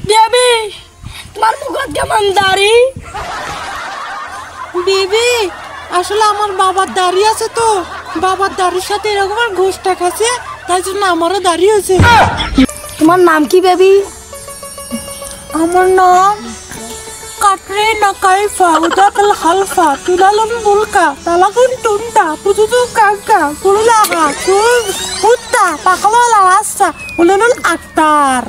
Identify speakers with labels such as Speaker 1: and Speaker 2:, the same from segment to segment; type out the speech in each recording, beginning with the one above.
Speaker 1: Baby তোমার মুখত কেমন দাড়ি?
Speaker 2: বেবি আসলে আমার বাবার দাড়ি আছে তো, বাবার দাড়ির সাথে এরকম আর ঘোষটা খাচ্ছে, তাই জন্য আমারও দাড়ি হয়েছে।
Speaker 1: তোমার নাম কি বেবি?
Speaker 2: আমার নাম কাটরিনা কাইফা উদাকাল হালফা তুলালুন বুলকা তালাকুন টুনটা পুতুতু কাকা কুরুলাহা কুর হুত্তা পাকাওয়ালা রাস্তা উলুল আক্তার।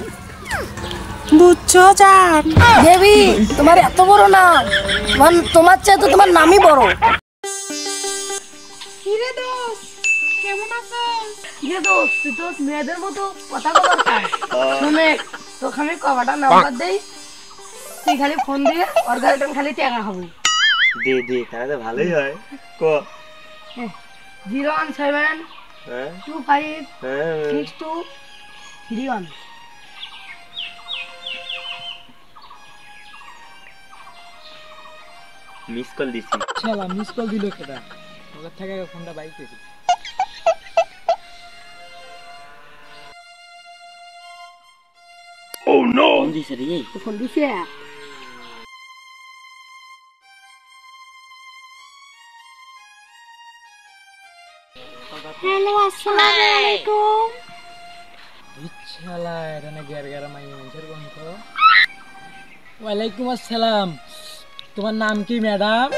Speaker 2: বুঝছো জান?
Speaker 1: বেবি তোমার এত বড় নাম, তোমার চেয়ে তো তোমার নামই বড়।
Speaker 2: কিরে দোস্ত কেমন আছিস?
Speaker 1: ইয়ে দোস্ত তুই তো মেয়েদের মতো কথা বলতা। শুনে তোকে আমি কবাটা নাম্বার দেই, তুই খালি ফোন দিয়ে ওর গার্লফ্রেন্ড খালি টাকা খাবো।
Speaker 3: দে দে তাহলে তো ভালোই হয়। ক
Speaker 1: 017
Speaker 3: হ্যাঁ
Speaker 1: 25
Speaker 3: হ্যাঁ
Speaker 1: 62 31।
Speaker 3: মিস কল দিছি।
Speaker 4: শালা মিস কল দিল কেডা? ওকে থেকে ফোনটা বাইক দিছি।
Speaker 3: ও নো
Speaker 1: ফোন দিছে রে, ফোন দিছে। হ্যালো আসসালামু আলাইকুম।
Speaker 4: শালা এটা না গের গের মাই মানুষের বন্ধ। ওয়ালাইকুম আসসালাম। তোমার নাম কি ম্যাডাম?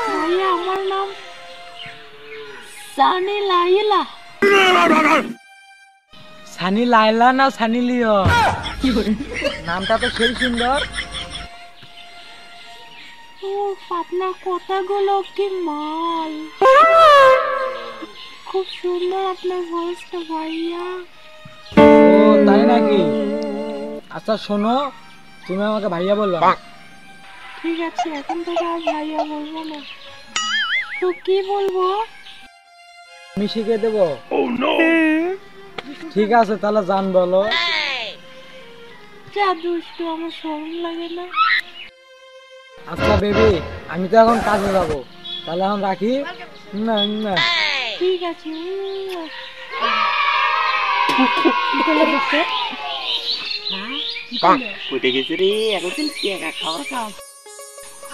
Speaker 1: ভাইয়া আমার নাম সানি লাইলা।
Speaker 4: সানি লাইলা না সানি লিওন? নামটা তো সেই সুন্দর।
Speaker 1: ও আপনার কথাগুলো কি মাল, খুব সুন্দর আপনার ভয়েসটা ভাইয়া।
Speaker 4: ও তাই নাকি? আচ্ছা শোনো, তুমি আমাকে ভাইয়া বলবা।
Speaker 1: ঠিক আছে এখন থেকে আর ভাইয়া বলবো না, তো কি বলবো?
Speaker 4: আমি শিখে দেবো। ঠিক আছে তাহলে জান বলো।
Speaker 1: যা দুষ্টু, আমার শরম লাগে না।
Speaker 4: আচ্ছা বেবি আমি তো এখন কাজে যাব, তাহলে এখন রাখি। না না
Speaker 1: ঠিক আছে।
Speaker 3: কইতে গেছি রে এখন টাকা খাওয়া খাও।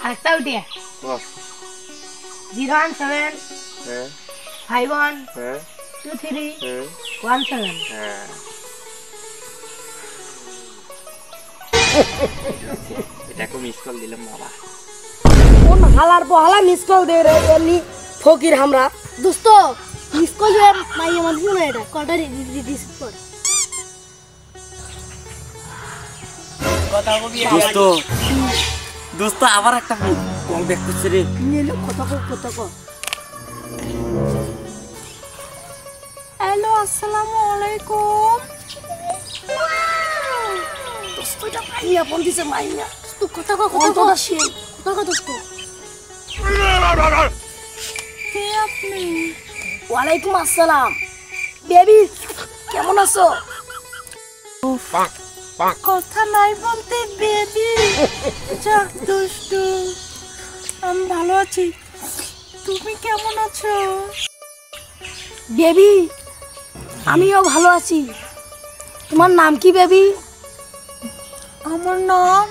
Speaker 1: আরেকটা উঠিয়ে
Speaker 3: বস
Speaker 1: 017
Speaker 3: হ্যাঁ
Speaker 1: 51
Speaker 3: হ্যাঁ
Speaker 1: 23
Speaker 3: হ্যাঁ
Speaker 1: 17।
Speaker 3: হ্যাঁ এটাকে মিস কল দিলাম বাবা।
Speaker 1: কোন হালার বহালা মিস কল দে রে এমনি ফকির আমরা। দোস্ত মিস কল দে মাইয়া মানুষ না, এটা কটা রিসিভ কর।
Speaker 3: দোস্ত দোস্ত আবার একটা কল ব্যাক করছে রে।
Speaker 1: নিলো কত কো। হ্যালো আসসালামু আলাইকুম। দোস্ত এটা মাইয়া ফোন দিছে, মাইয়া তুই কথা কো সে কথা কো দোস্ত। কে আপনি? ওয়ালাইকুম আসসালাম। বেবি কেমন আছো?
Speaker 2: কথা নাই বলতে বেবি। যা দুষ্টু, আমি ভালো আছি, তুমি কেমন আছো?
Speaker 1: বেবি আমিও ভালো আছি। তোমার নাম কি বেবি?
Speaker 2: আমার নাম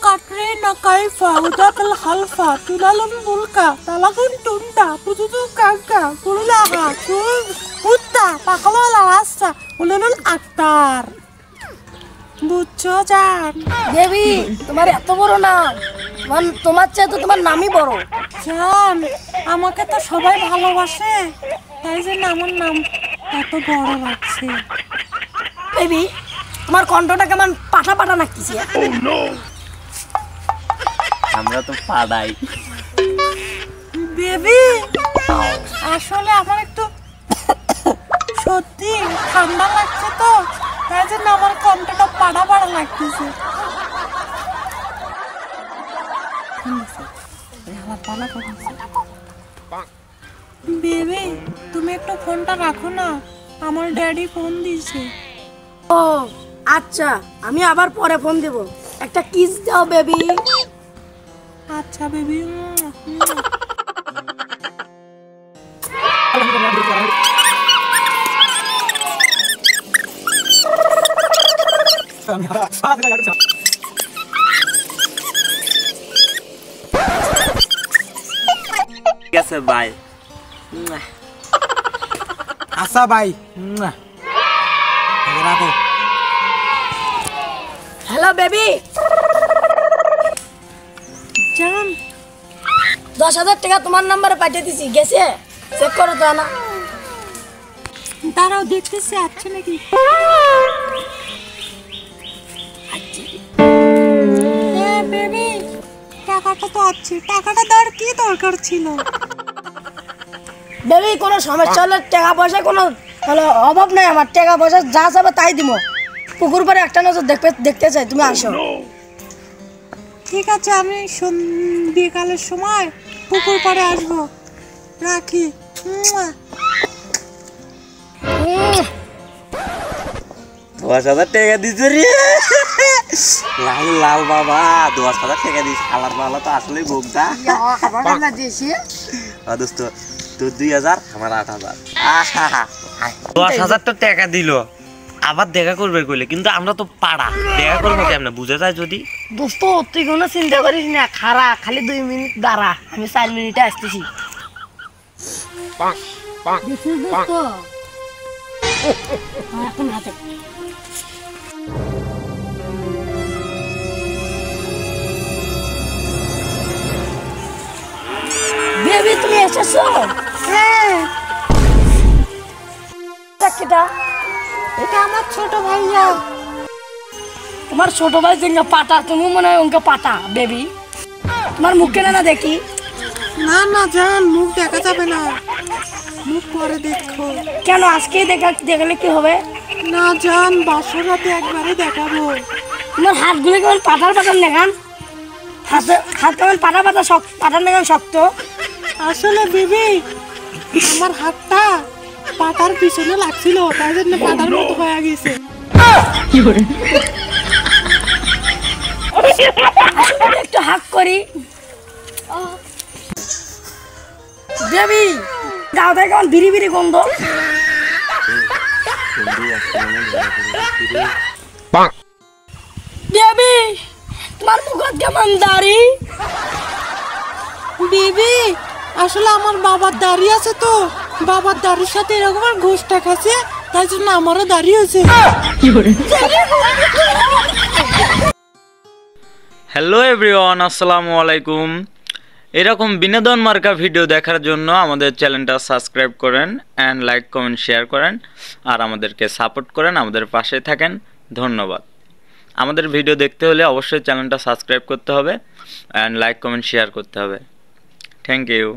Speaker 2: কাটরিনা কাইফা উদাকাল হালফা তুলালুন বুলকা তালাকুন টুনটা পুতুতু কাকা কুরুলাহা কুর হুত্তা পাকাওয়ালা রাস্তা উলুল আক্তার। বুঝছো জান?
Speaker 1: বেবি তোমার এত বড় নাম, তোমার চেয়ে তো তোমার নামই বড়।
Speaker 2: জান আমাকে তো সবাই ভালোবাসে, তাই জন্য আমার নাম এত বড় লাগছে।
Speaker 1: বেবি তোমার কণ্ঠটা কেমন পাঠা পাঠা লাগতেছে।
Speaker 3: আমরা তো পাড়াই।
Speaker 2: বেবি আসলে আমার একটু সত্যি ঠান্ডা লাগছে তো, তাই জন্য আমার কণ্ঠটা পাড়া পাড়া লাগতেছে। বেবি তুমি একটু ফোনটা রাখো না, আমার ড্যাডি ফোন দিয়েছে।
Speaker 1: ও আচ্ছা আমি আবার পরে ফোন দেব, একটা কিস দাও বেবি।
Speaker 2: আচ্ছা বেবি।
Speaker 3: ঠিক আছে বাই।
Speaker 4: আচ্ছা ভাই, রাখো।
Speaker 1: হ্যালো বেবি,
Speaker 2: জান
Speaker 1: 10,000 টাকা তোমার নাম্বারে পাঠিয়ে দিছি, গেছে? চেক করো তো না।
Speaker 2: দাঁড়াও দেখতেছি আছে নাকি। বেবি টাকাটা তো আছে, টাকাটা দেওয়ার কি দরকার ছিল?
Speaker 1: বেবি কোনো সমস্যা হলে টাকা পয়সা কোনো অভাব নাই আমার, টাকা পয়সা যা চাবে তাই দিব। পুকুর পাড়ে একটা নজর দেখতে চাই, তুমি আসো।
Speaker 2: ঠিক আছে, আমি বিকালের সময় পুকুর পাড়ে আসবো, রাখি।
Speaker 3: 10,000 টাকা দিছে রে। লাল লাল বাবা 10,000 টাকা দিস। আলার মালা তো আসলে বোগদা। দোস্ত তোর 2,000 আমার 8,000। 10,000 তো টাকা দিল, আবার দেখা করবে কইলে, কিন্তু আমরা তো পাড়া, দেখা করবো কেমনে বুঝে যায় যদি।
Speaker 1: দোস্ত তুই কোনো চিন্তা করিস না, খারা খালি 2 মিনিট দাঁড়া, আমি 4 মিনিটে আসতেছি। এখন হাতে বেবি তুমি এসেছো?
Speaker 2: হ্যাঁ,
Speaker 1: কেটা?
Speaker 2: এটা আমার ছোট ভাইয়া।
Speaker 1: তোমার ছোট ভাই যেঙ্গা পাটা, তুমি মনে হয় ওকে পাটা। বেবি তোমার মুখ কেন না দেখি?
Speaker 2: না না জান, মুখ দেখা যাবে না, মুখ পরে দেখো।
Speaker 1: কেন আজকেই দেখলে কি হবে?
Speaker 2: না জান, বাসর রাতে একবারে দেখাবো।
Speaker 1: তোমার হাতগুলো কেমন পাটার পাটার নেগান, হাত কেমন পাটা পাটা পাটার নেগান শক্ত।
Speaker 2: আসলে বেবি আমার হাতটা পাটার পিছনে লাগছিল, তাই জন্য পাটার মতো হয়ে গেছে।
Speaker 1: একটু হাত করি। বেবি গাও থেকে কেমন বিড়ি বিড়ি গন্ধ। বেবি তোমার মুখত কেমন দাড়ি?
Speaker 2: বেবি আসলে আমার বাবার দাড়ি আছে তো, বাবার দাড়ির সাথে এরকম আর ঘোষটা খাচ্ছে, তাই জন্য আমারও দাড়ি হয়েছে।
Speaker 3: হ্যালো এভরিওয়ান, আসসালামু আলাইকুম। এরকম বিনোদন মার্কা ভিডিও দেখার জন্য আমাদের চ্যানেলটা সাবস্ক্রাইব করেন অ্যান্ড লাইক কমেন্ট শেয়ার করেন, আর আমাদেরকে সাপোর্ট করেন, আমাদের পাশে থাকেন। ধন্যবাদ। আমাদের ভিডিও দেখতে হলে অবশ্যই চ্যানেলটা সাবস্ক্রাইব করতে হবে অ্যান্ড লাইক কমেন্ট শেয়ার করতে হবে। Thank you.